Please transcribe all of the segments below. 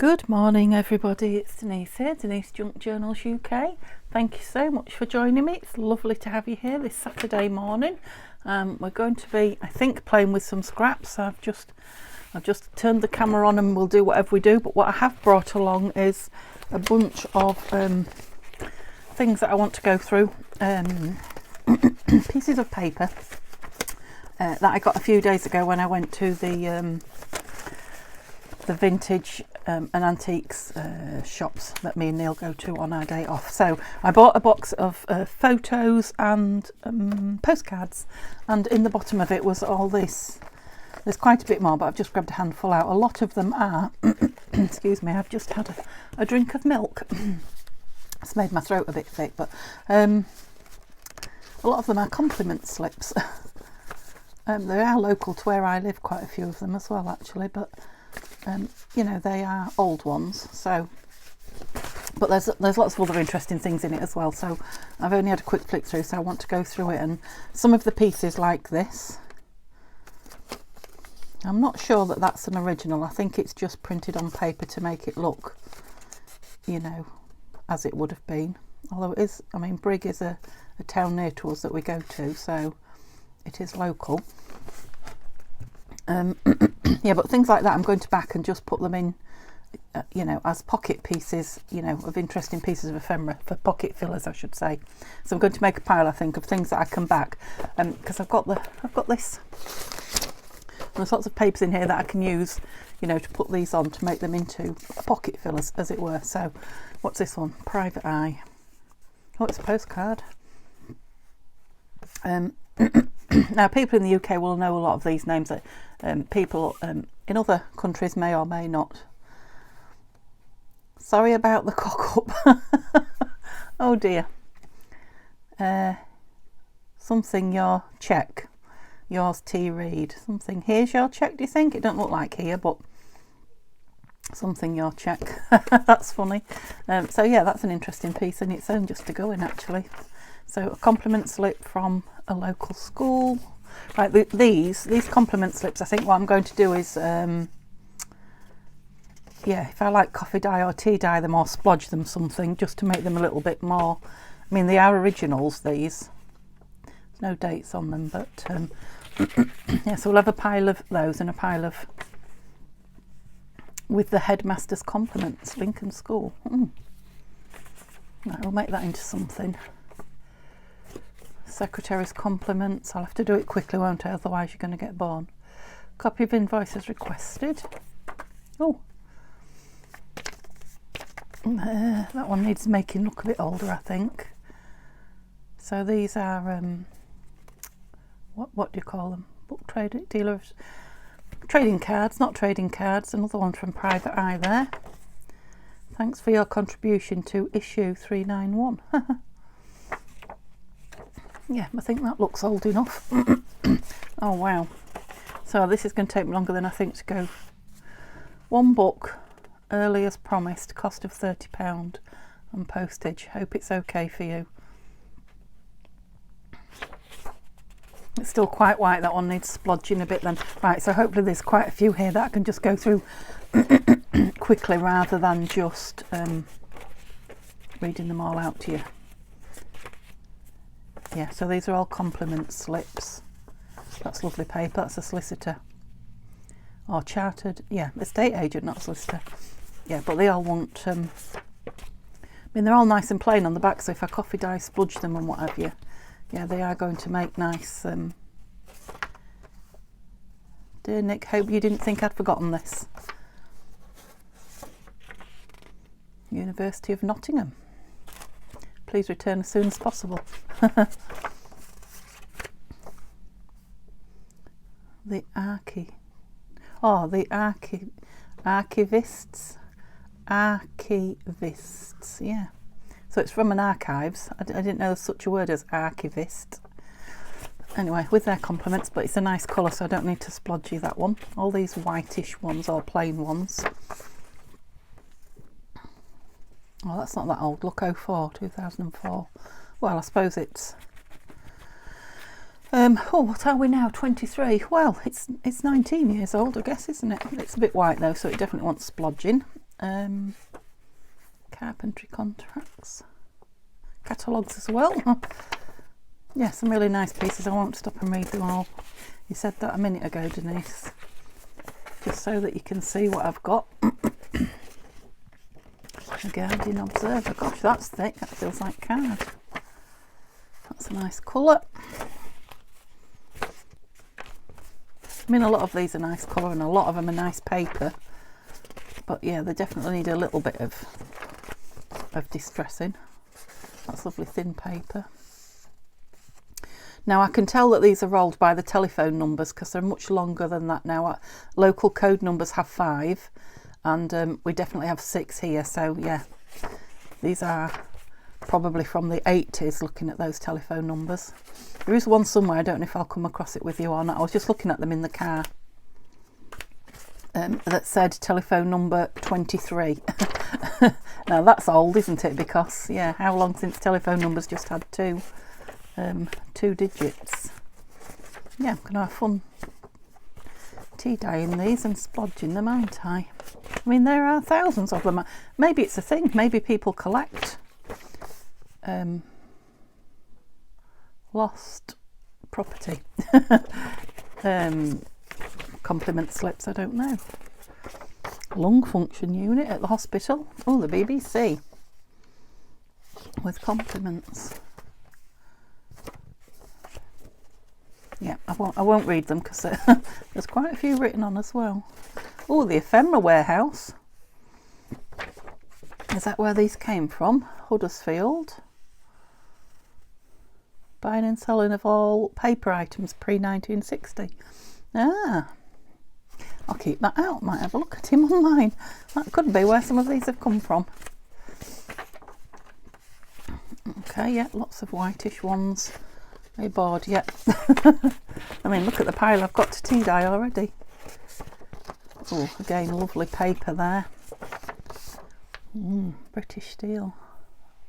Good morning everybody, it's Denise here, Denise Junk Journals UK. Thank you so much for joining me. It's lovely to have you here this Saturday morning. We're going to be, I think, playing with some scraps. I've just turned the camera on and we'll do whatever we do, but what I have brought along is a bunch of things that I want to go through. Pieces of paper that I got a few days ago when I went to the vintage and antiques shops that me and Neil go to on our day off. So I bought a box of photos and postcards, and in the bottom of it was all this. There's quite a bit more, but I've just grabbed a handful out. A lot of them are excuse me, I've just had a drink of milk. It's made my throat a bit thick, but a lot of them are compliment slips. They are local to where I live, quite a few of them as well actually, but you know, they are old ones, so, but there's lots of other interesting things in it as well. So I've only had a quick flick through, so I want to go through it. And some of the pieces like this, I'm not sure that that's an original. I think it's just printed on paper to make it look, you know, as it would have been. Although it is, I mean, Brigg is a town near to us that we go to, so it is local. Yeah, but things like that I'm going to back and just put them in, you know, as pocket pieces, you know, of interesting pieces of ephemera, for pocket fillers I should say. So I'm going to make a pile, I think, of things that I can back, because I've got this. There's lots of papers in here that I can use, you know, to put these on to make them into pocket fillers, as it were. So what's this one? Private Eye. Oh, it's a postcard. Now, people in the UK will know a lot of these names that people in other countries may or may not. Sorry about the cock up. Oh dear. Something your check. Yours T. Reed. Something, here's your check, do you think? It don't look like here, but something your check. That's funny. So yeah, that's an interesting piece in its own just to go in actually. So a compliment slip from a local school. Right, these compliment slips, I think what I'm going to do is, yeah, if I like coffee dye or tea dye them or splodge them something just to make them a little bit more. I mean, they are originals, these. There's no dates on them, but yeah, so we'll have a pile of those and a pile of with the headmaster's compliments, Lincoln School. Right, we'll make that into something. Secretary's compliments. I'll have to do it quickly, won't I? Otherwise you're going to get bored. Copy of invoices requested. Oh, that one needs making look a bit older, I think. So these are what do you call them? Book trade dealers, trading cards, not trading cards. Another one from Private Eye there. Thanks for your contribution to issue 391. Yeah, I think that looks old enough. Oh wow. So this is going to take me longer than I think to go. One book, early as promised, cost of £30 and postage. Hope it's okay for you. It's still quite white, that one needs splodging a bit then. Right, so hopefully there's quite a few here that I can just go through quickly rather than just reading them all out to you. Yeah, so these are all compliment slips. That's lovely paper. That's a solicitor or chartered, yeah, estate agent, not solicitor. Yeah, but they all want, I mean, they're all nice and plain on the back, so if I coffee dye spludge them and what have you, yeah, they are going to make nice. Dear Nick, hope you didn't think I'd forgotten this. University of Nottingham. Please return as soon as possible. The archivists, yeah. So it's from an archives. I didn't know there's such a word as archivist. Anyway, with their compliments, but it's a nice colour, so I don't need to splodgy that one. All these whitish ones or plain ones. Oh, that's not that old. Look, 2004. Well, I suppose it's oh, what are we now? 23. Well, it's 19 years old, I guess, isn't it? It's a bit white though, so it definitely wants splodging. carpentry contracts, catalogues as well. Yeah, some really nice pieces. I won't stop and read them all. You said that a minute ago, Denise, just so that you can see what I've got. The Guardian Observer. Gosh, that's thick. That feels like card. That's a nice colour. I mean, a lot of these are nice colour and a lot of them are nice paper. But yeah, they definitely need a little bit of distressing. That's lovely thin paper. Now I can tell that these are rolled by the telephone numbers because they're much longer than that now. Local code numbers have 5 and we definitely have 6 here. So yeah, these are probably from the 80s looking at those telephone numbers. There is one somewhere, I don't know if I'll come across it with you or not. I was just looking at them in the car. That said telephone number 23. Now that's old, isn't it? Because yeah, how long since telephone numbers just had two digits? Yeah, I'm gonna have fun tea dyeing these and splodging them, aren't I? I mean, there are thousands of them. Maybe it's a thing. Maybe people collect lost property. Compliment slips, I don't know. Lung function unit at the hospital. Oh, the BBC with compliments. Yeah, I won't read them because there's quite a few written on as well. Oh, the ephemera warehouse. Is that where these came from? Huddersfield. Buying and selling of all paper items pre-1960. Ah, I'll keep that out. Might have a look at him online. That could be where some of these have come from. Okay, yeah, lots of whitish ones. Very bored, yeah. I mean, look at the pile I've got to tea dye already. Oh, again, lovely paper there. British steel.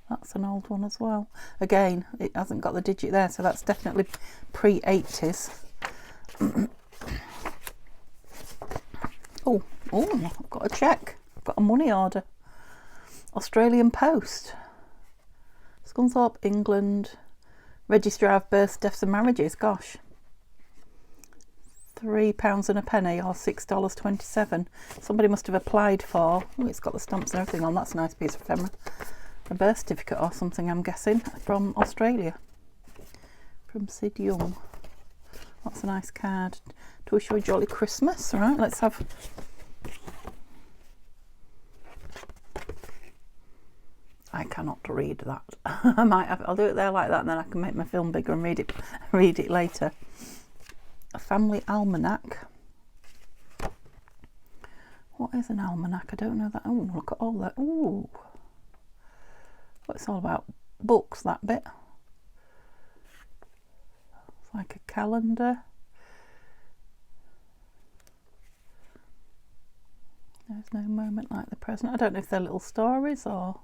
That's an old one as well. Again, it hasn't got the digit there, so that's definitely pre-80s. Oh, I've got a cheque. I've got a money order. Australian Post. Scunthorpe, England. Registrar of Births, Deaths and Marriages. Gosh. £3 and a penny or $6.27. Somebody must have applied for. Oh, it's got the stamps and everything on. That's a nice piece of ephemera. A birth certificate or something, I'm guessing, from Australia. From Sid Young. That's a nice card. To wish you a jolly Christmas. Right, let's have... I cannot read that. I might have, I'll do it there like that and then I can make my film bigger and read it later. A family almanac. What is an almanac? I don't know that. Oh, look at all that. Ooh. It's all about books, that bit. It's like a calendar. There's no moment like the present. I don't know if they're little stories or...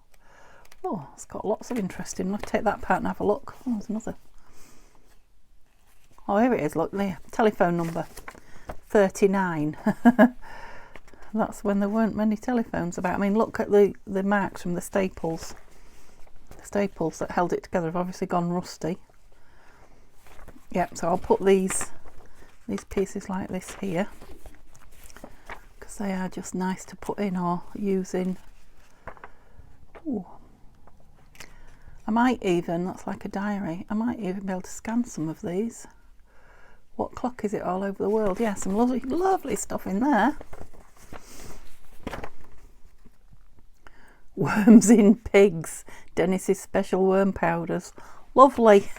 Oh, it's got lots of interesting. I'll take that apart and have a look. Oh, there's another. Oh, here it is. Look, the telephone number 39. That's when there weren't many telephones about. I mean, look at the marks from the staples. The staples that held it together have obviously gone rusty. Yep, so I'll put these pieces like this here because they are just nice to put in or use in. Ooh. I might even, that's like a diary, I might even be able to scan some of these. What clock is it all over the world? Yeah, some lovely, lovely stuff in there. Worms in pigs. Dennis's special worm powders. Lovely.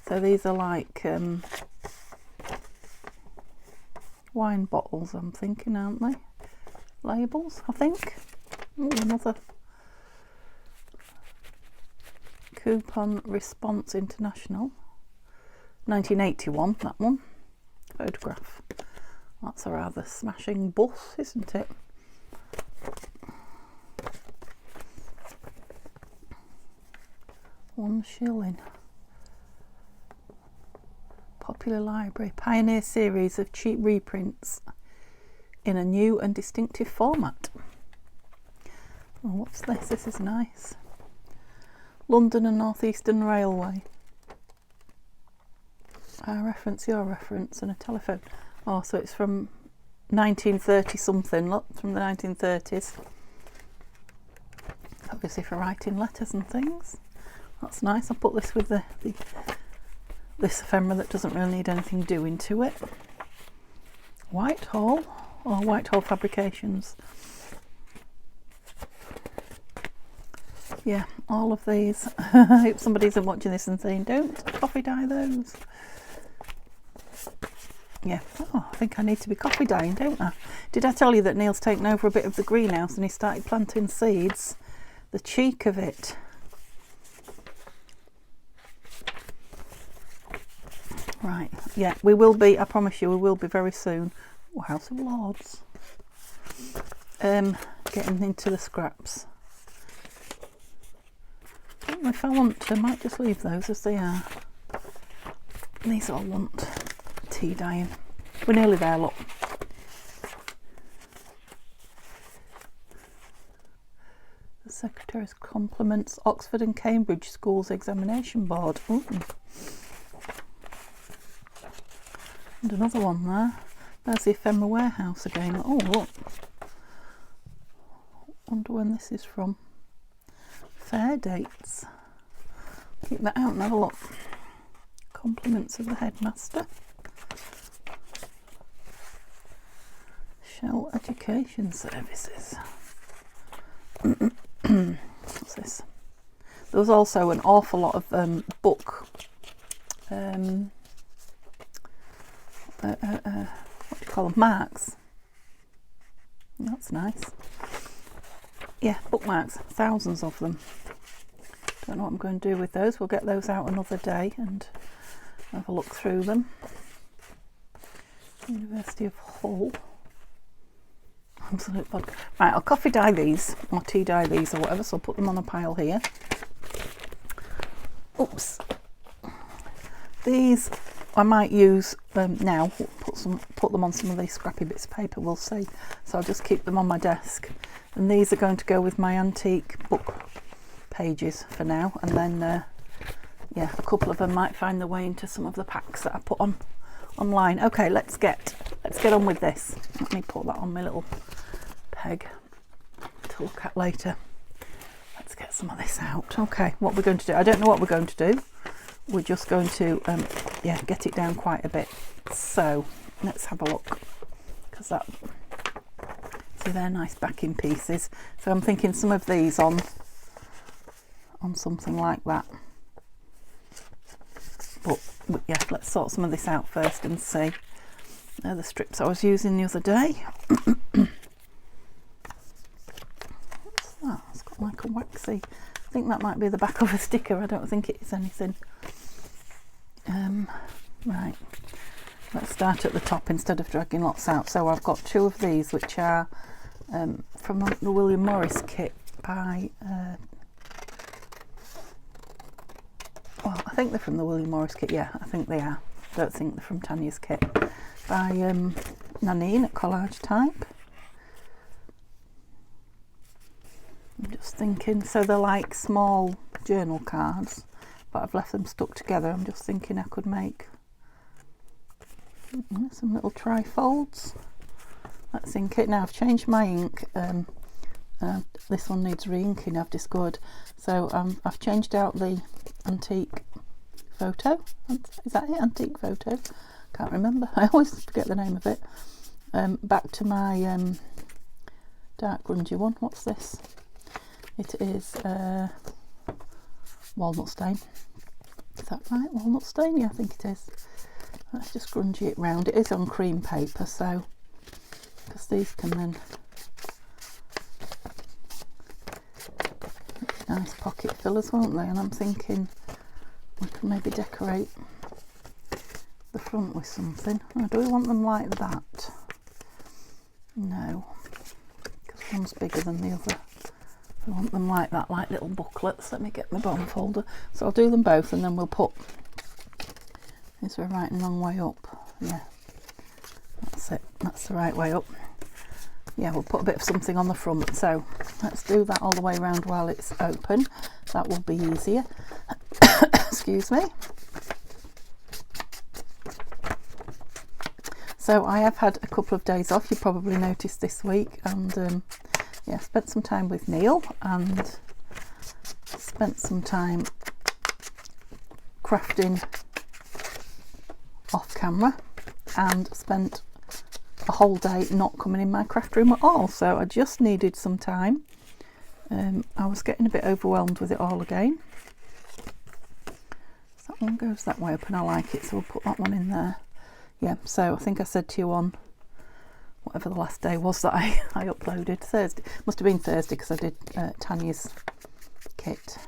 So these are like wine bottles, I'm thinking, aren't they? Labels, I think. Ooh, another Coupon Response International, 1981, that one. Photograph. That's a rather smashing bus, isn't it? £1. Popular Library. Pioneer series of cheap reprints. in a new and distinctive format. Oh, what's this? This is nice. London and North Eastern Railway. Our reference, your reference, and a telephone. Oh, so it's from 1930 something, look, from the 1930s. Obviously for writing letters and things. That's nice. I'll put this with this ephemera that doesn't really need anything doing to it. Whitehall, or Whitehall Fabrications. Yeah, all of these. I hope somebody isn't watching this and saying, don't coffee dye those. Yeah, oh, I think I need to be coffee dyeing, don't I? Did I tell you that Neil's taken over a bit of the greenhouse and he started planting seeds? The cheek of it. Right, yeah, we will be, I promise you, we will be very soon. Oh, House of Lords. Getting into the scraps. If I want to, I might just leave those as they are. These all want tea dyeing. We're nearly there, look. The Secretary's compliments Oxford and Cambridge Schools Examination Board. Ooh. And another one there. There's the ephemera warehouse again. Oh, look. Wonder when this is from. Fair dates. Keep that out and have a look. Compliments of the headmaster. Shell Education Services. What's this? There was also an awful lot of book. What do you call them? Marks. That's nice. Yeah, bookmarks. Thousands of them. Don't know what I'm going to do with those. We'll get those out another day and have a look through them. University of Hull. Absolute bug. Right, I'll coffee dye these, or tea dye these, or whatever, so I'll put them on a pile here. Oops. These I might use now, put them on some of these scrappy bits of paper, we'll see. So I'll just keep them on my desk. And these are going to go with my antique book pages for now, and then yeah, a couple of them might find their way into some of the packs that I put on online. Okay, let's get on with this. Let me put that on my little peg to look at later. Let's get some of this out. Okay, what we're going to do, I don't know what we're going to do. We're just going to yeah, get it down quite a bit. So let's have a look, because that, see, they're nice backing pieces. So I'm thinking some of these on something like that. But yeah, let's sort some of this out first and see. They're the strips I was using the other day. What's that? It's got like a waxy, I think that might be the back of a sticker. I don't think it is anything. Right, let's start at the top instead of dragging lots out. So I've got two of these, which are from the William Morris kit by well, I think they're from the William Morris kit. Yeah, I think they are. I don't think they're from Tanya's kit. By Nanine at Collage Type. I'm just thinking, so they're like small journal cards, but I've left them stuck together. I'm just thinking I could make some little trifolds. Let's ink it. Now I've changed my ink. This one needs re-inking, I've discovered. So I've changed out the antique photo. Is that it? Antique photo? Can't remember. I always forget the name of it. Back to my dark grungy one. What's this? It is walnut stain. Is that right? Walnut stain? Yeah, I think it is. Let's just grungy it round. It is on cream paper, so because these can then nice pocket fillers, won't they? And I'm thinking we can maybe decorate the front with something. Oh, do we want them like that? No, because one's bigger than the other. I want them like that, like little booklets. Let me get my bottom folder. So I'll do them both, and then we'll put, is there a right and wrong way up? Yeah, that's it, that's the right way up. yeah, we'll put a bit of something on the front. So let's do that all the way around while it's open. That will be easier. Excuse me. So I have had a couple of days off, you probably noticed this week, and yeah, spent some time with Neil and spent some time crafting off camera, and spent a whole day not coming in my craft room at all. So I just needed some time. I was getting a bit overwhelmed with it all again. So that one goes that way up and I like it, so we'll put that one in there. Yeah, so I think I said to you on whatever the last day was that I uploaded, Thursday, must have been Thursday, because I did Tanya's kit,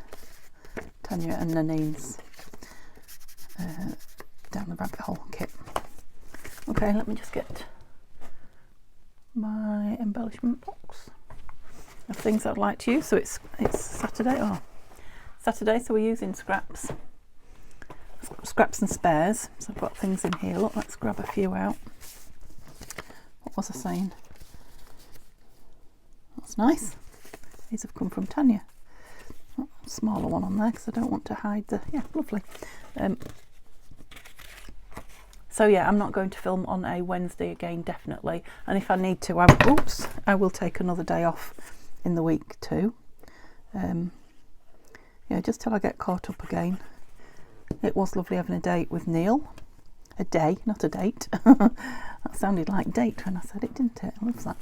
Tanya and Nanine's down the rabbit hole kit. Okay, let me just get my embellishment box of things I'd like to use. So it's Saturday, so we're using scraps and spares. So I've got things in here. Look, let's grab a few out. What was I saying? That's nice. These have come from Tanya. Oh, smaller one on there because I don't want to hide the, yeah, lovely. So yeah, I'm not going to film on a Wednesday again, definitely. And if I need to, I will take another day off in the week too. Yeah, just till I get caught up again. It was lovely having a date with Neil. A day, not a date. That sounded like date when I said it, didn't it? I love that.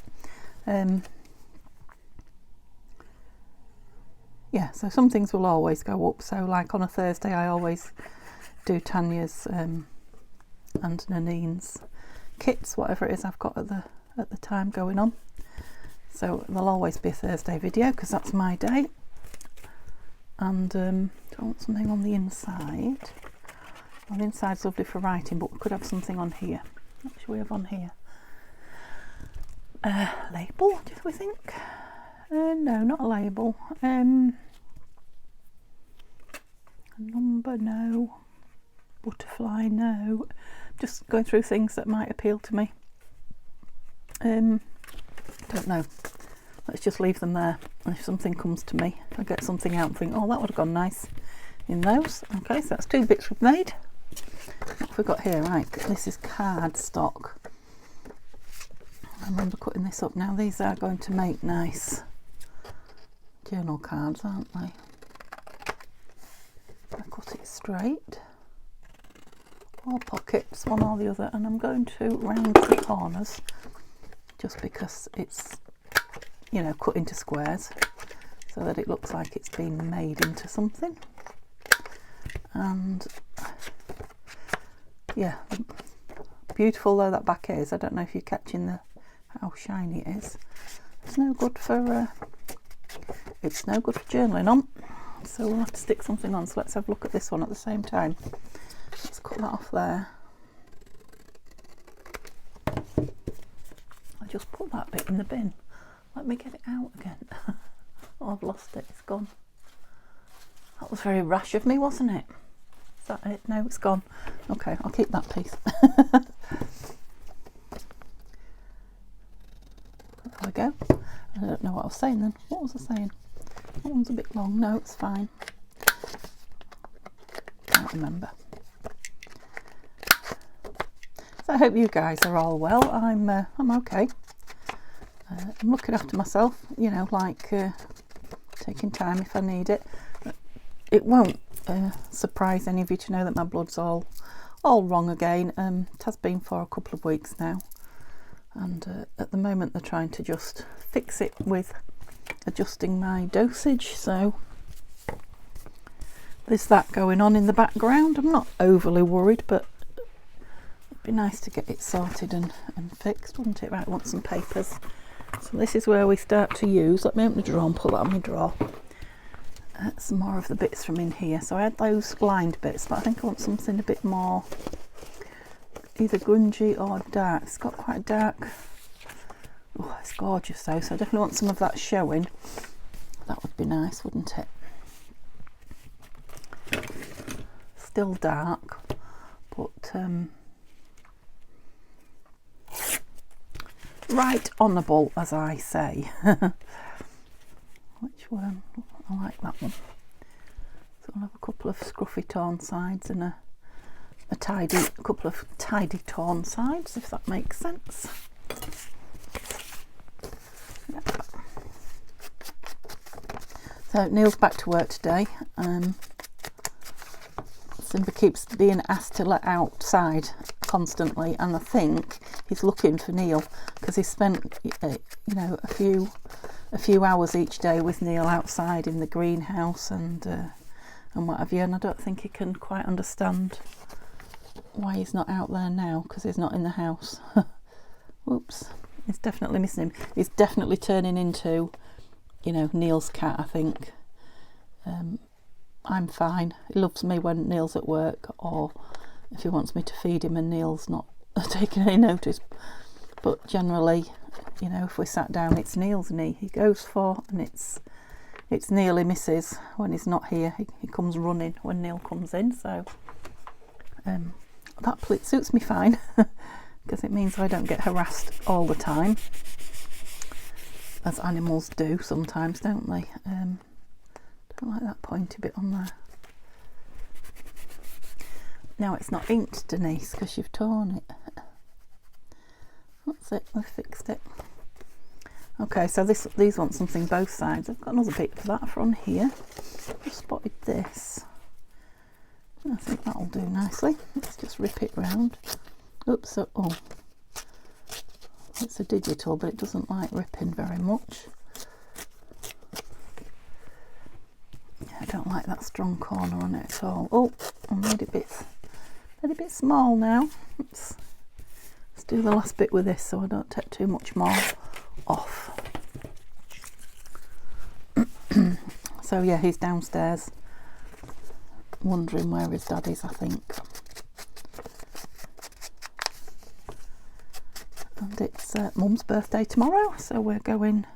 Yeah, so some things will always go up. So like on a Thursday, I always do Tanya's and Nanine's kits, whatever it is I've got at the time going on. So there'll always be a Thursday video because that's my day. And I want something on the inside. Well, the inside's lovely for writing, but we could have something on here. What should we have on here? Label, do we think? No, not a label. A number, no. Butterfly, no. Just going through things that might appeal to me. Don't know. Let's just leave them there. And if something comes to me, if I get something out and think, oh, that would have gone nice in those. Okay, so that's 2 bits we've made. What have we got here? Right, this is cardstock. I remember cutting this up now. These are going to make nice journal cards, aren't they? I cut it straight. 4 pockets, one or the other, and I'm going to round the corners just because it's, you know, cut into squares so that it looks like it's been made into something. And yeah, beautiful though that back is. I don't know if you're catching how shiny it is. It's no good for journaling on, so we'll have to stick something on. So let's have a look at this one at the same time. Let's cut that off there. I just put that bit in the bin. Let me get it out again. Oh, I've lost it. It's gone. That was very rash of me, wasn't it? Is that it? No, it's gone. Okay, I'll keep that piece. There we go. I don't know what I was saying then. What was I saying? That one's a bit long. No, it's fine. Can't remember. So I hope you guys are all well. I'm okay. I'm looking after myself, you know, like taking time if I need it. It won't surprise any of you to know that my blood's all wrong again. It has been for a couple of weeks now, and at the moment they're trying to just fix it with adjusting my dosage, so there's that going on in the background. I'm not overly worried, but it'd be nice to get it sorted and fixed, wouldn't it? Right, I want some papers. So this is where we start to use, let me open the drawer and put that on my drawer. Some more of the bits from in here. So I had those lined bits, but I think I want something a bit more either grungy or dark. It's got quite a dark, oh, it's gorgeous though, so I definitely want some of that showing. That would be nice, wouldn't it? Still dark, but right honourable, as I say. Which one? I like that one. So I'll have a couple of scruffy torn sides and a couple of tidy torn sides, if that makes sense. Yep. So Neil's back to work today. Simba keeps being asked to let outside constantly, and I think he's looking for Neil because he spent you know, a few hours each day with Neil outside in the greenhouse and what have you, and I don't think he can quite understand why he's not out there now, because he's not in the house. Whoops, he's definitely missing him. He's definitely turning into, you know, Neil's cat, I think. I'm fine. He loves me when Neil's at work, or if he wants me to feed him and Neil's not taking any notice. But generally, you know, if we sat down, it's Neil's knee he goes for, and it's Neil he misses when he's not here. He comes running when Neil comes in, so that suits me fine because it means I don't get harassed all the time, as animals do sometimes, don't they? Don't like that pointy bit on there. Now it's not inked, Denise, because you've torn it. That's it, we've fixed it. Okay, so these want something both sides. I've got another bit of that from here. I've spotted this. I think that'll do nicely. Let's just rip it round. Oops, oh, it's a digital, but it doesn't like ripping very much. I don't like that strong corner on it at all. Oh, I made it a bit small now. Let's do the last bit with this so I don't take too much more off. So yeah, he's downstairs wondering where his dad is, I think. And it's Mum's birthday tomorrow, so we're going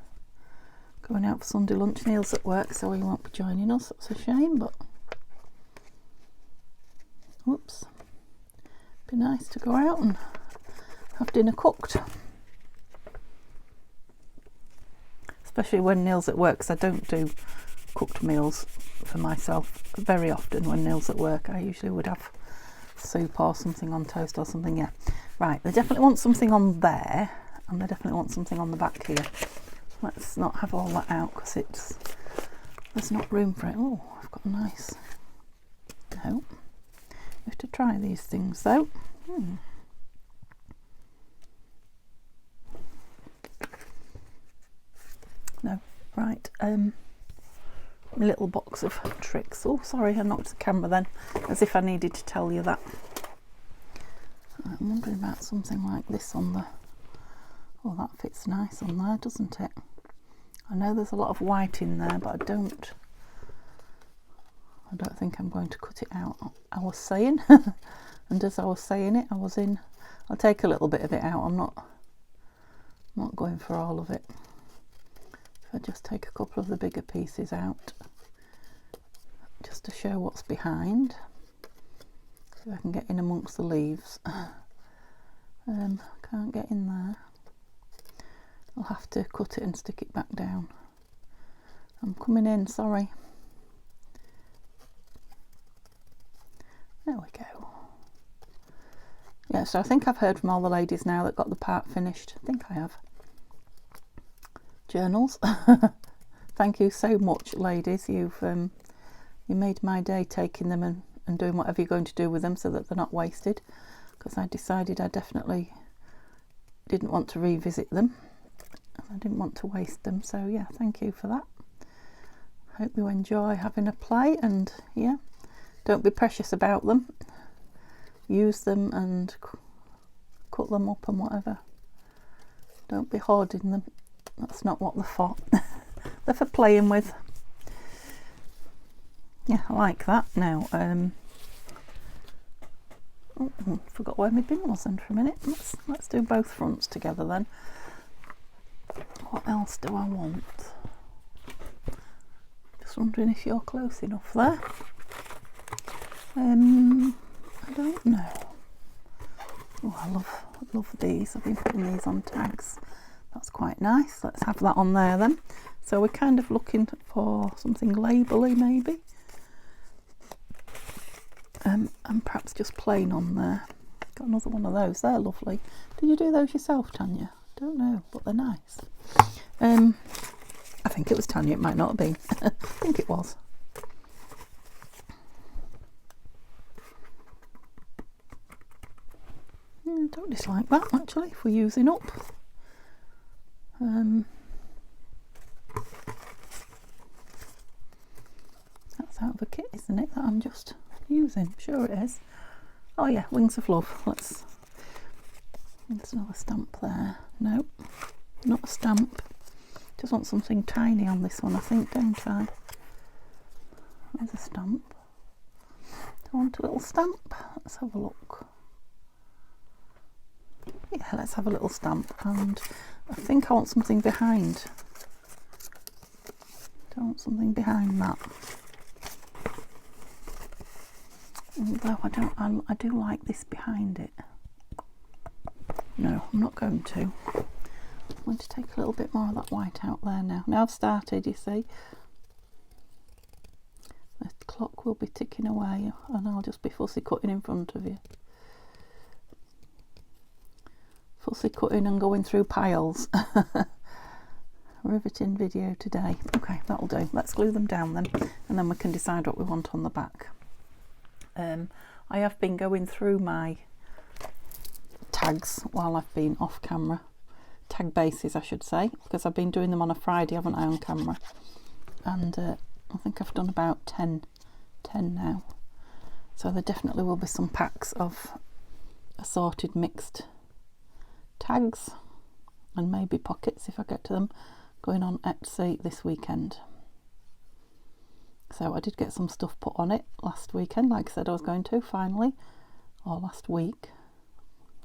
out for Sunday lunch. Neil's at work, so he won't be joining us. That's a shame, but whoops, be nice to go out and have dinner cooked, especially when Neil's at work, because I don't do cooked meals for myself very often. When Neil's at work, I usually would have soup or something on toast or something. Yeah, right, they definitely want something on there, and they definitely want something on the back here. Let's not have all that out because there's not room for it. Oh, I've got a nice, no, you have to try these things though. No, right, my little box of tricks. Oh, sorry, I knocked the camera then, as if I needed to tell you that. I'm wondering about something like this on the, oh, that fits nice on there, doesn't it? I know there's a lot of white in there, but I don't think I'm going to cut it out. I was saying, and as I was saying it, I'll take a little bit of it out. I'm not going for all of it. If I just take a couple of the bigger pieces out, just to show what's behind. See if I can get in amongst the leaves. Can't get in there. I'll have to cut it and stick it back down. I'm coming in, sorry. There we go. Yeah, so I think I've heard from all the ladies now that got the part finished. I think I have. Journals. Thank you so much, ladies. You made my day taking them and doing whatever you're going to do with them so that they're not wasted, because I decided I definitely didn't want to revisit them. I didn't want to waste them, so yeah, thank you for that. Hope you enjoy having a play, and yeah, don't be precious about them. Use them and cut them up and whatever. Don't be hoarding them. That's not what they're for. They're for playing with. Yeah, I like that. Now, oh, forgot where my bin was then for a minute. Let's do both fronts together then. What else do I want? Just wondering if you're close enough there. I don't know. Oh, I love these. I've been putting these on tags That's quite nice. Let's have that on there then. So we're kind of looking for something labelly maybe. And perhaps just plain on there. Got another one of those. They're lovely. Did you do those yourself, Tanya? Don't know, but they're nice. I think it was Tanya. It might not have been. I think it was. I don't dislike that actually, if we're using up. That's out of a kit, isn't it, that I'm just using? Sure it is. Oh yeah, Wings of Love. There's another stamp there. Nope, not a stamp. Just want something tiny on this one, I think, don't I? There's a stamp. Do I want a little stamp? Let's have a look. Yeah, let's have a little stamp, and I think I want something behind. I want something behind that. Although I do like this behind it. No, I'm not going to. I'm going to take a little bit more of that white out there now. Now I've started, you see. The clock will be ticking away, and I'll just be fussy cutting in front of you. Fussy cutting and going through piles. Riveting video today. Okay, that'll do. Let's glue them down then, and then we can decide what we want on the back. I have been going through my tags while I've been off camera. Tag bases, I should say, because I've been doing them on a Friday, haven't I, on camera? And I think I've done about 10 now. So there definitely will be some packs of assorted mixed tags and maybe pockets if I get to them going on Etsy this weekend. So I did get some stuff put on it last weekend, like I said I was going to, finally, or last week.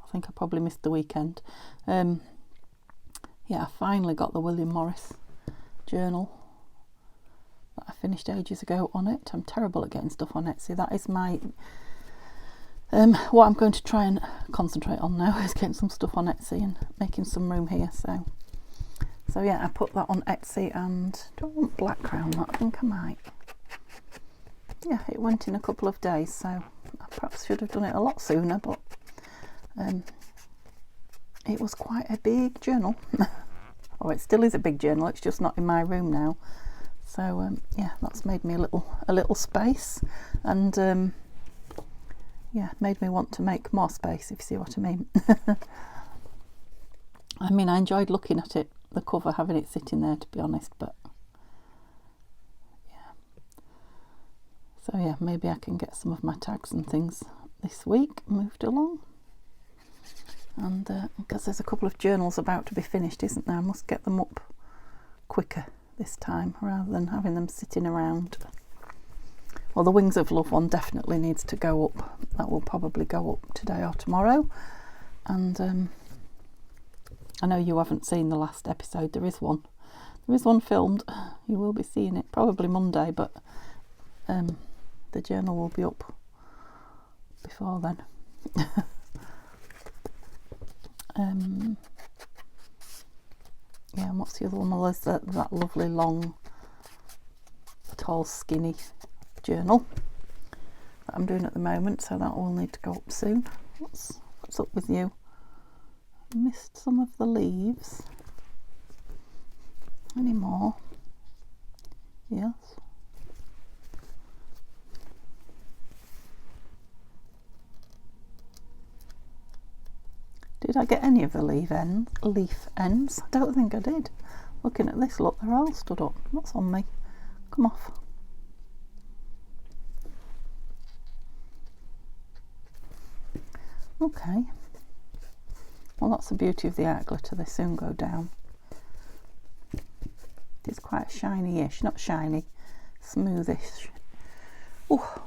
I think I probably missed the weekend. Yeah, I finally got the William Morris journal that I finished ages ago on it. I'm terrible at getting stuff on Etsy. That is my what I'm going to try and concentrate on now, is getting some stuff on Etsy and making some room here. So yeah, I put that on Etsy, and do I want black crown that? I think I might. Yeah, it went in a couple of days, so I perhaps should have done it a lot sooner, but it was quite a big journal. Or it still is a big journal, it's just not in my room now. So yeah, that's made me a little space, and yeah, made me want to make more space, if you see what I mean. I mean, I enjoyed looking at it, the cover, having it sitting there, to be honest, but yeah. So yeah, maybe I can get some of my tags and things this week moved along. And because there's a couple of journals about to be finished, isn't there? I must get them up quicker this time, rather than having them sitting around. Well, the Wings of Love one definitely needs to go up. That will probably go up today or tomorrow. And I know you haven't seen the last episode. There is one filmed. You will be seeing it probably Monday, but the journal will be up before then. Yeah, and what's the other one? Well, there's that lovely long, tall, skinny journal that I'm doing at the moment, so that will need to go up soon. What's up with you? I missed some of the leaves. Any more? Yes. Did I get any of the leaf ends? I don't think I did. Looking at this, look, they're all stood up. What's on me? Come off. Okay. Well, that's the beauty of the art glitter. They soon go down. It's quite shiny-ish. Not shiny, smoothish. Oh,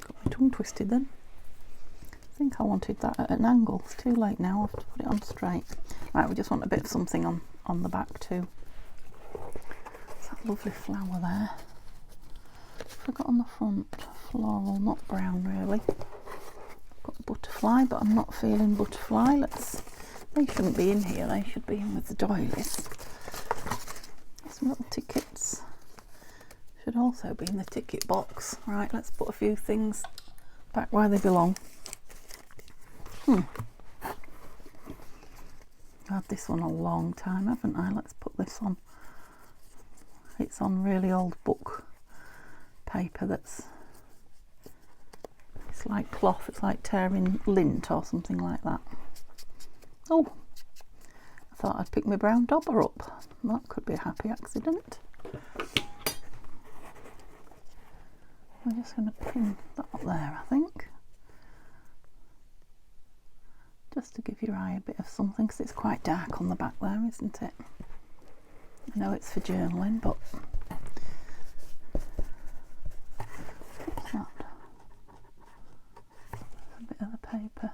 got my tongue twisted then. I think I wanted that at an angle. It's too late now. I'll have to put it on straight. Right, we just want a bit of something on the back too. It's that lovely flower there. Forgot on the front. Floral, not brown really. Got a butterfly, but I'm not feeling butterfly. Let's They shouldn't be in here, they should be in with the doilies. Some little tickets should also be in the ticket box. Right, let's put a few things back where they belong. I've had this one a long time, haven't I? Let's put this on. It's on really old book paper that's, it's like cloth, it's like tearing lint or something like that. Oh, I thought I'd pick my brown dauber up. That could be a happy accident. We're just going to pin that up there, I think. Just to give your eye a bit of something, because it's quite dark on the back there, isn't it? I know it's for journaling, but what's that? A bit of the paper.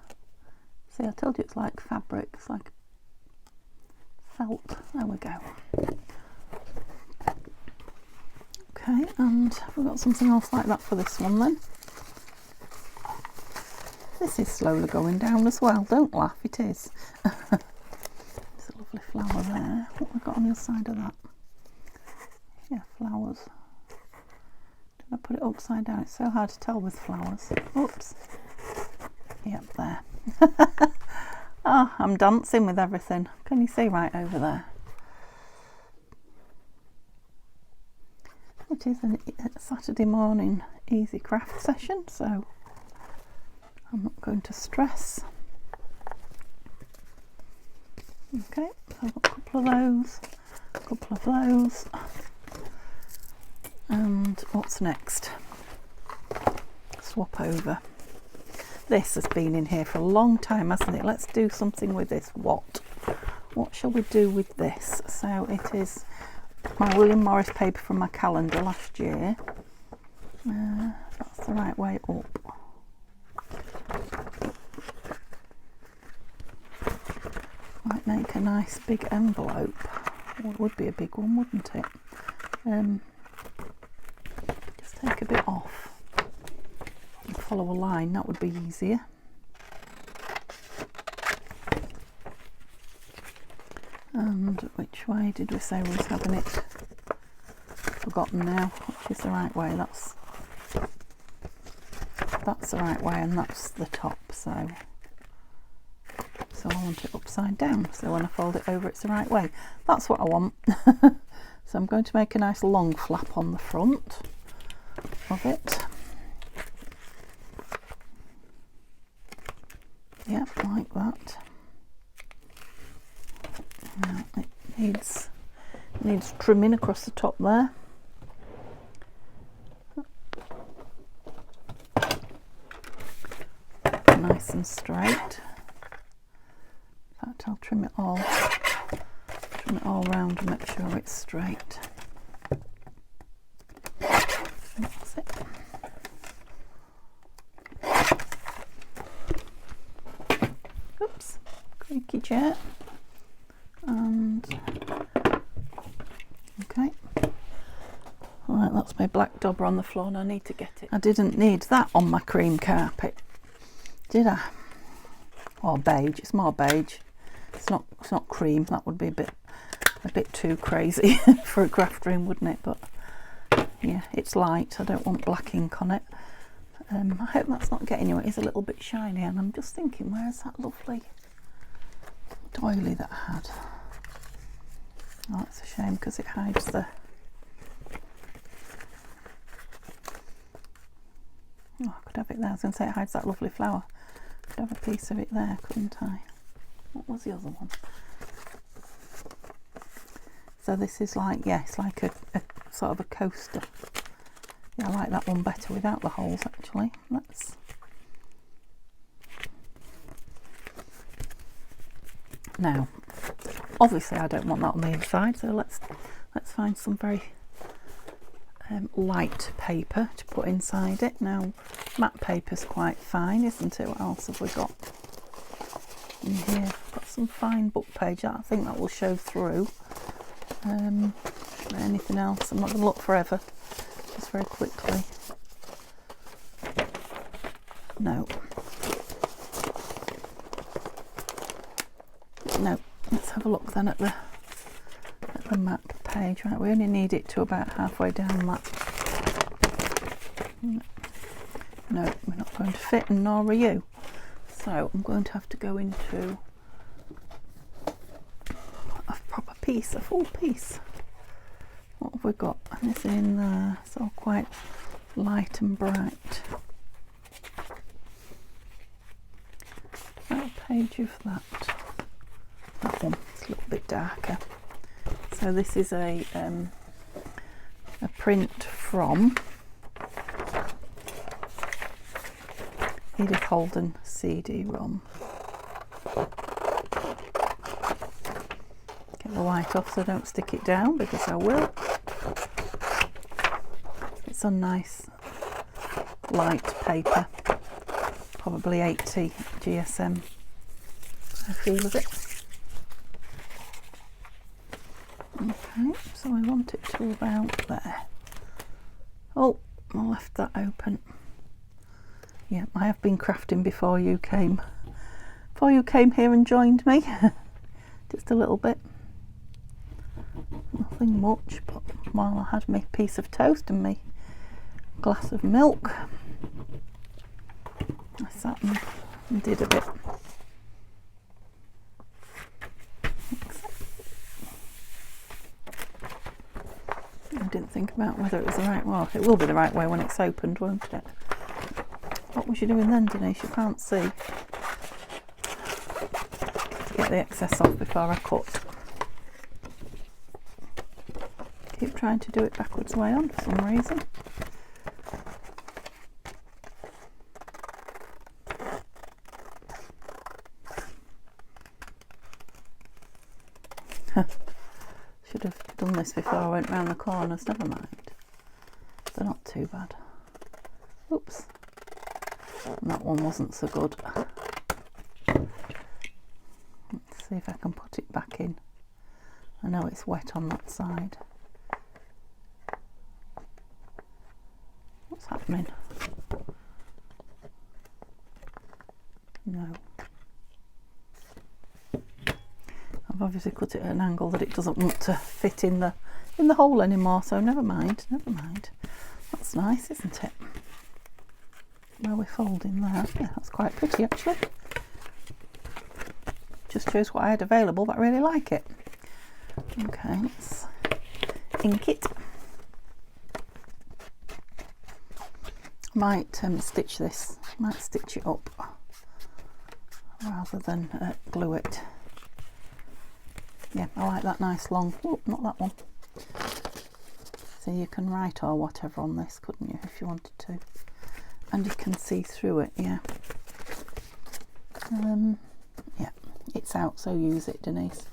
See, I told you it's like fabric, it's like felt. There we go. Okay, and we've got something else like that for this one then. This is slowly going down as well. Don't laugh, it is. There's a lovely flower there. What have we got on the other side of that? Yeah, flowers. Did I put it upside down? It's so hard to tell with flowers. Oops. Yep, there. Oh, I'm dancing with everything. Can you see right over there? It is a Saturday morning easy craft session, so I'm not going to stress. Okay, so I've got a couple of those, a couple of those, and what's next? Swap over. This has been in here for a long time, hasn't it? Let's do something with this. What shall we do with this? So it is my William Morris paper from my calendar last year. That's the right way up. Might make a nice big envelope. Well, it would be a big one, wouldn't it? Just take a bit off and follow a line, that would be easier. And which way did we say we was having it? Forgotten now. Which is the right way? That's the right way, and that's the top. So I want it upside down. So when I fold it over, it's the right way. That's what I want. So I'm going to make a nice long flap on the front of it. Yep, like that. Now it needs trimming across the top there. Nice and straight. In fact, I'll trim it all round and make sure it's straight. That's it. Oops, creaky chair. And okay, right, that's my black dauber on the floor and I need to get it. I didn't need that on my cream carpet, did I? Or beige. It's more beige. It's not cream. That would be a bit too crazy for a craft room, wouldn't it? But yeah, it's light. I don't want black ink on it. I hope that's not getting you. It is a little bit shiny, and I'm just thinking, where's that lovely doily that I had? Oh, it's a shame because it hides the... Oh, I could have it there. I was going to say it hides that lovely flower. I could have a piece of it there, couldn't I? What was the other one? So this is like, yeah, it's like a sort of a coaster. Yeah, I like that one better without the holes, actually. Now, obviously I don't want that on the inside, so let's find some very light paper to put inside it. Now, matte paper's quite fine, isn't it? What else have we got in here? I've got some fine book page. I think that will show through. Anything else? I'm not going to look forever, just very quickly. No. have a look then at the map page. Right, we only need it to about halfway down that. No, we're not going to fit, and nor are you. So I'm going to have to go into a proper piece, a full piece. What have we got? And it's in there. It's all quite light and bright. What page of that? That one. It's a little bit darker. So this is a print from Edith Holden CD-ROM. Get the white off so I don't stick it down, because I will. It's a nice light paper, probably 80 GSM. I feel of it. Okay, so I want it to about there. Oh, I left that open. Yeah, I have been crafting before you came. Before you came here and joined me. Just a little bit. Nothing much, but while I had my piece of toast and my glass of milk, I sat and did a bit. I didn't think about whether it was the right way. Well, it will be the right way when it's opened, won't it? What was you doing then, Denise? You can't see. Get the excess off before I cut. Keep trying to do it backwards way on for some reason. Should have done this before I went round the corners, never mind. They're not too bad. Oops. And that one wasn't so good. Let's see if I can put it back in. I know it's wet on that side. What's happening? No. I've obviously cut it at an angle that it doesn't want to fit in the hole anymore, so never mind, never mind. That's nice, isn't it? Where we're folding there. Yeah, that's quite pretty actually. Just shows what I had available, but I really like it. Okay, let's ink it. Might stitch this, might stitch it up rather than glue it. Yeah, I like that nice long, oh, not that one. So you can write or whatever on this, couldn't you, if you wanted to? And you can see through it, yeah. Yeah, it's out, so use it, Denise.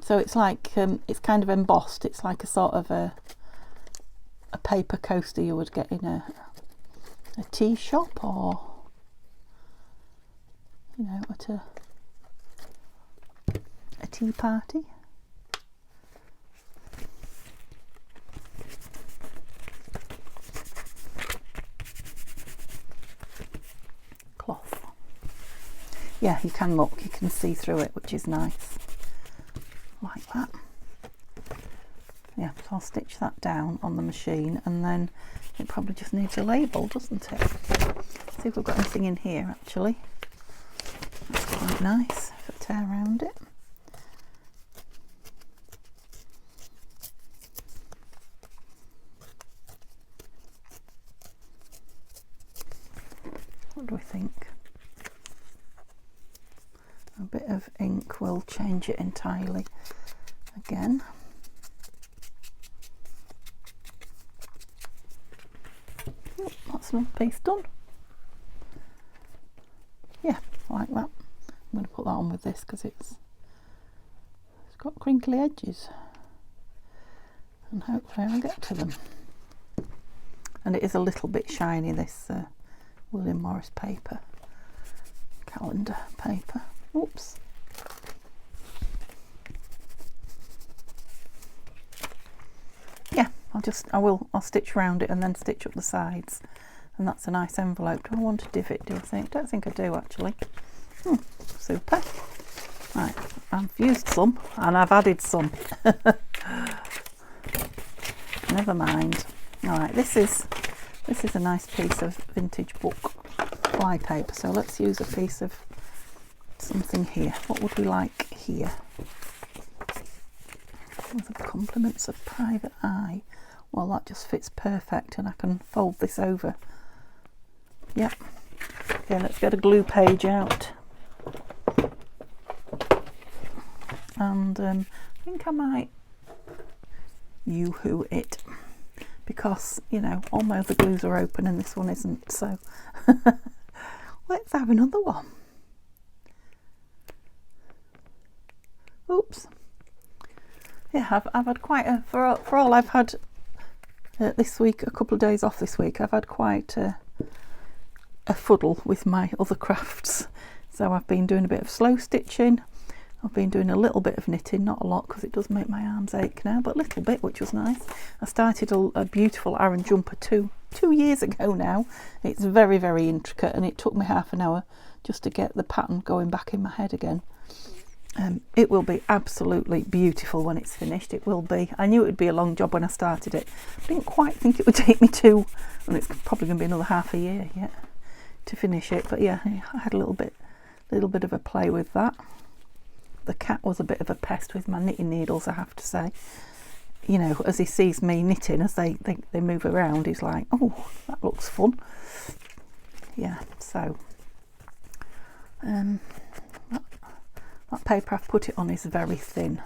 So it's like, it's kind of embossed. It's like a sort of a paper coaster you would get in a tea shop, or, you know, at a tea party. Cloth. Yeah, you can look, you can see through it, which is nice. Like that. Yeah, so I'll stitch that down on the machine, and then it probably just needs a label, doesn't it? See if we've got anything in here actually. That's quite nice if I tear around it. What do we think? A bit of ink will change it entirely again. Oh, that's another piece done. Yeah, like that. I'm going to put that on with this because it's got crinkly edges, and hopefully I'll get to them. And it is a little bit shiny, this William Morris paper, calendar paper. Oops. Yeah, I'll stitch around it and then stitch up the sides, and that's a nice envelope. Do I want to div it, do I think? I don't think I do actually. Super. Right, I've used some and I've added some. Never mind. Alright, this is a nice piece of vintage book fly paper, so let's use a piece of something here. What would we like here? With the compliments of private eye. Well, that just fits perfect, and I can fold this over. Yep. Okay, let's get a glue page out. And I think I might yoo-hoo it, because, you know, all my other glues are open and this one isn't, so let's have another one. Oops. Yeah, I've had quite a, for all I've had this week, a couple of days off this week, I've had quite a fuddle with my other crafts. So I've been doing a bit of slow stitching, I've been doing a little bit of knitting, not a lot because it does make my arms ache now, but a little bit, which was nice. I started a beautiful Aran jumper two years ago now. It's very, very intricate, and it took me half an hour just to get the pattern going back in my head again. It will be absolutely beautiful when it's finished. It will be. I knew it would be a long job when I started it. I didn't quite think it would take me and it's probably going to be another half a year yet to finish it. But yeah, I had a little bit of a play with that. The cat was a bit of a pest with my knitting needles, I have to say. You know, as he sees me knitting, as they move around, he's like, oh, that looks fun. Yeah, so that paper I've put it on is very thin.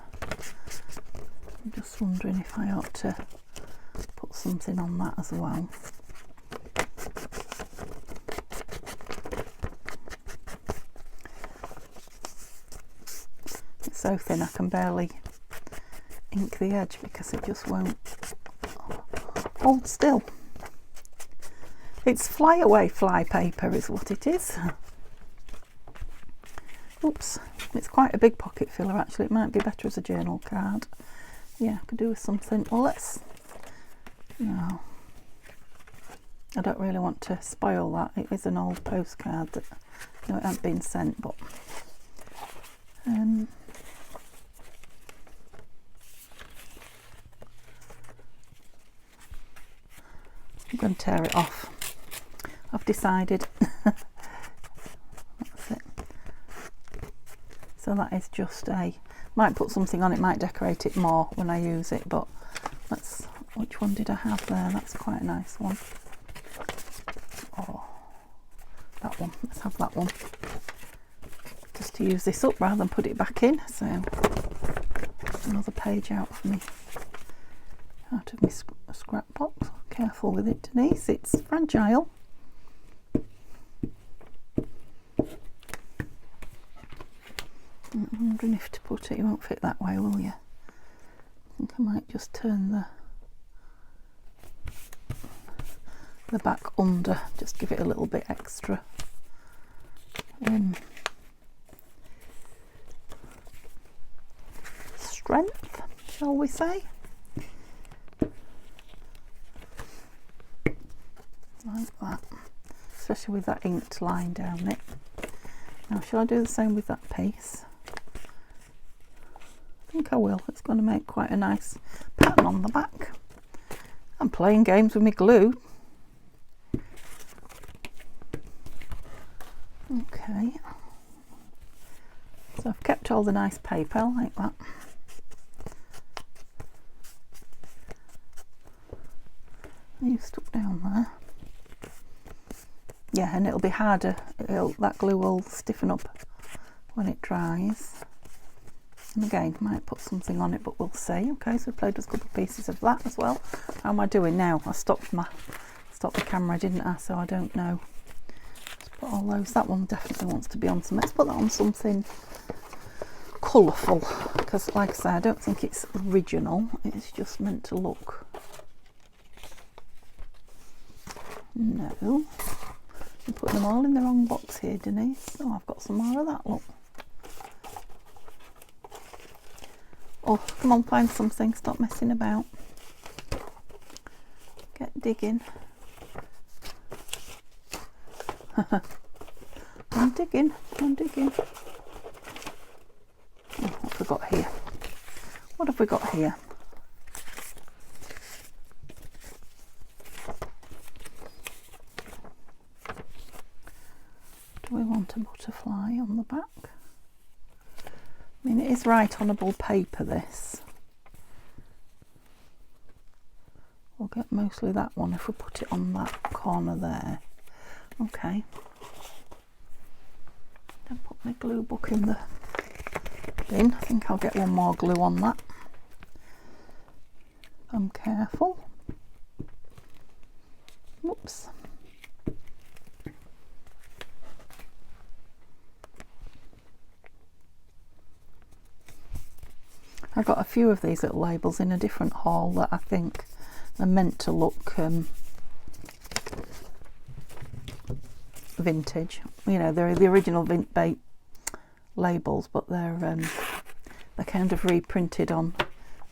I'm just wondering if I ought to put something on that as well. It's so thin I can barely ink the edge because it just won't hold still. It's flyaway fly paper is what it is. Oops, it's quite a big pocket filler actually. It might be better as a journal card. Yeah, I could do with something. Well, no, I don't really want to spoil that. It is an old postcard that, no, it hasn't been sent, but I'm going to tear it off. I've decided. That's it. So that is just might put something on it, might decorate it more when I use it, but which one did I have there? That's quite a nice one. Oh, that one. Let's have that one. Just to use this up rather than put it back in. So another page out of my scrap box. Careful with it, Denise, it's fragile. I'm wondering if to put it, you won't fit that way, will you? I think I might just turn the back under, just give it a little bit extra strength, shall we say? Like that, especially with that inked line down it. Now, shall I do the same with that piece? I think I will. It's going to make quite a nice pattern on the back. I'm playing games with my glue. Okay. So I've kept all the nice paper like that. You stuck down there. Yeah, and it'll be harder. That glue will stiffen up when it dries. And again, might put something on it, but we'll see. Okay, so we played with a couple of pieces of that as well. How am I doing now? I stopped the camera, didn't I? So I don't know. Let's put all those. That one definitely wants to be on some. Let's put that on something colourful, because, like I say, I don't think it's original. It's just meant to look. No, I'm putting them all in the wrong box here, Denise. Oh, I've got some more of that. Look. Oh, come on, find something. Stop messing about. Get digging. I'm digging. I'm digging. Oh, we got here? What have we got here? Do we want a butterfly on the back? I mean, it is write-onable paper, this. We'll get mostly that one if we put it on that corner there. Okay. Then put my glue book in the bin. I think I'll get one more glue on that. I'm careful. Whoops. I got a few of these little labels in a different haul that I think are meant to look vintage. You know, they're the original bait labels, but they're kind of reprinted on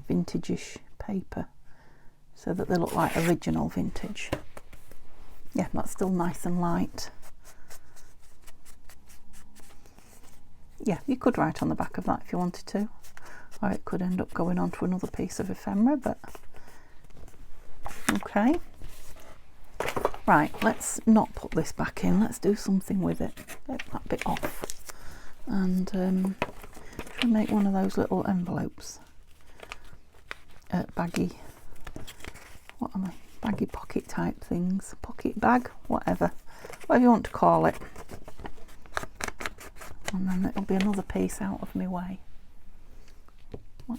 vintage-ish paper so that they look like original vintage. Yeah, that's still nice and light. Yeah, you could write on the back of that if you wanted to, or it could end up going onto another piece of ephemera, but okay. Right, let's not put this back in, let's do something with it. Get that bit off. And try and make one of those little envelopes. Baggy, what am I? Baggy pocket type things. Pocket bag, whatever you want to call it. And then it'll be another piece out of my way. I'll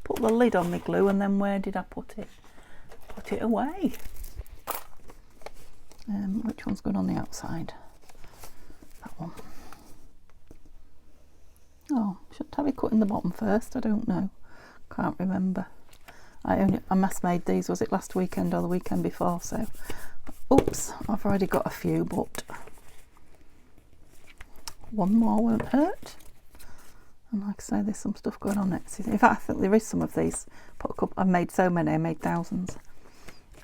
put the lid on my glue, and then where did I put it? Put it away. Which one's going on the outside? That one. Oh, shouldn't I be cutting the bottom first? I don't know. Can't remember. I mass made these, was it last weekend or the weekend before? So, oops, I've already got a few, but one more won't hurt. And like I say, there's some stuff going on next. In fact, I think there is some of these. I've made so many, I made thousands.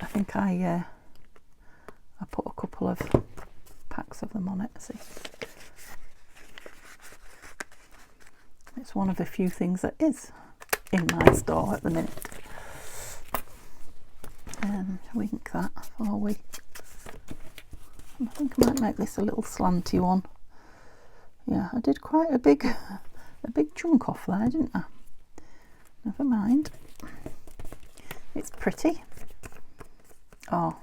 I think I put a couple of packs of them on it. See, it's one of the few things that is in my store at the minute. We ink that, or we? I think I might make this a little slanty one. Yeah, I did quite a big chunk off there, didn't I? Never mind. It's pretty. Oh,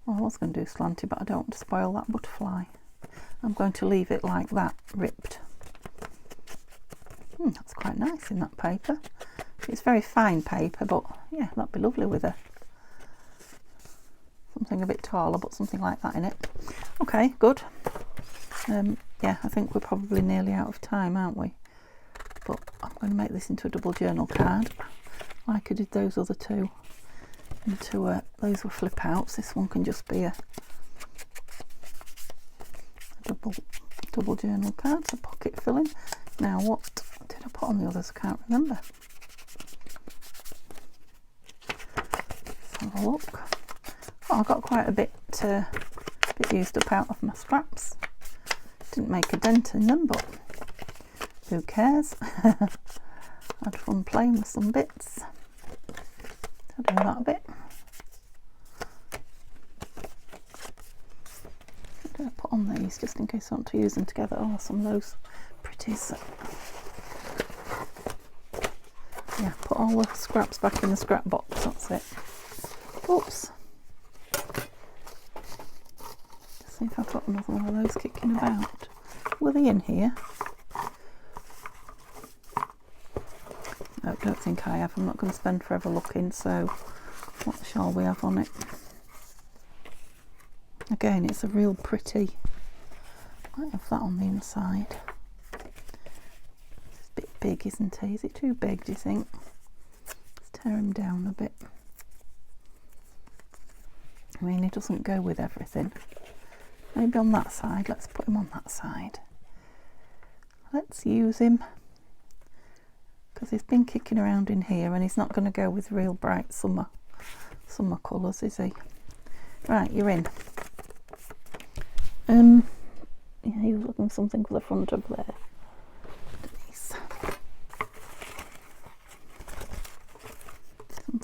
well, I was going to do slanty, but I don't want to spoil that butterfly. I'm going to leave it like that, ripped. That's quite nice in that paper. It's very fine paper, but yeah, that'd be lovely with something a bit taller, but something like that in it. Okay, good. Yeah, I think we're probably nearly out of time, aren't we? But I'm going to make this into a double journal card, like I did those other two. Those were flip outs. This one can just be a double journal card, so pocket filling. Now, what did I put on the others? I can't remember. Let's have a look. Oh, I got quite a bit used up out of my scraps. Didn't make a dent in them, but who cares? Had fun playing with some bits. I'll do that a bit. What do I put on these just in case I want to use them together? Oh, some of those pretties. Yeah, put all the scraps back in the scrap box, that's it. Oops. See if I've got another one of those kicking about. Were they in here? No, don't think I have. I'm not going to spend forever looking, so what shall we have on it? Again, it's a real pretty. Might have that on the inside. It's a bit big, isn't he? Is it too big, do you think? Let's tear him down a bit. I mean, he doesn't go with everything. Maybe on that side. Let's put him on that side. Let's use him because he's been kicking around in here, and he's not going to go with real bright summer colours, is he? Right, you're in. Yeah, he was looking for something for the front of there. Denise.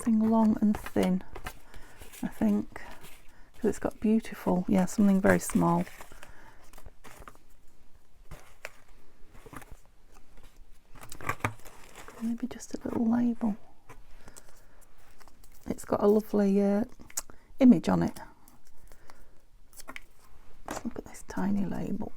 something long and thin, I think, because it's got beautiful, yeah, something very small. Maybe just a little label. It's got a lovely image on it. Let's look at this tiny label.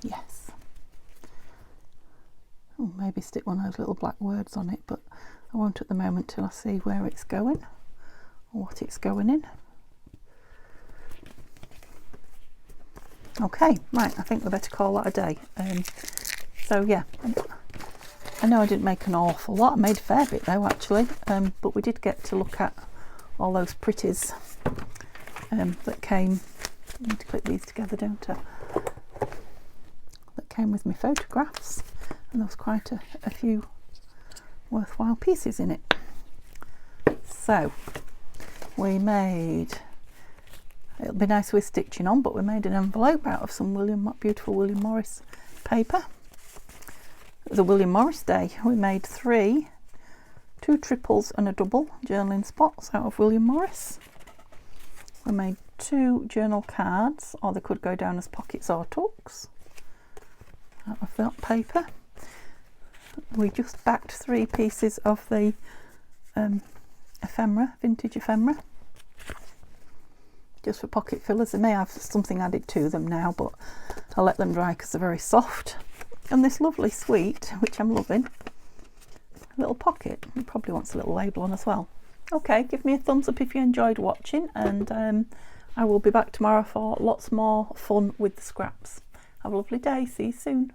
Yes. Oh, maybe stick one of those little black words on it, but I won't at the moment till I see where it's going or what it's going in. Okay, right, I think we better call that a day. So yeah, I know I didn't make an awful lot. I made a fair bit though, actually, but we did get to look at all those pretties that came. I need to clip these together, don't I? That came with my photographs, and there was quite a few worthwhile pieces in it. So we made, it'll be nice with stitching on, but we made an envelope out of some beautiful William Morris paper. It was a William Morris day. We made 2 triples and a double journaling spots out of William Morris. We made 2 journal cards, or they could go down as pockets or tucks, out of that paper. We just backed 3 pieces of the ephemera, vintage ephemera, just for pocket fillers. They may have something added to them now, but I'll let them dry because they're very soft. And this lovely sweet, which I'm loving, little pocket. It probably wants a little label on as well. Okay, give me a thumbs up if you enjoyed watching, and I will be back tomorrow for lots more fun with the scraps. Have a lovely day. See you soon.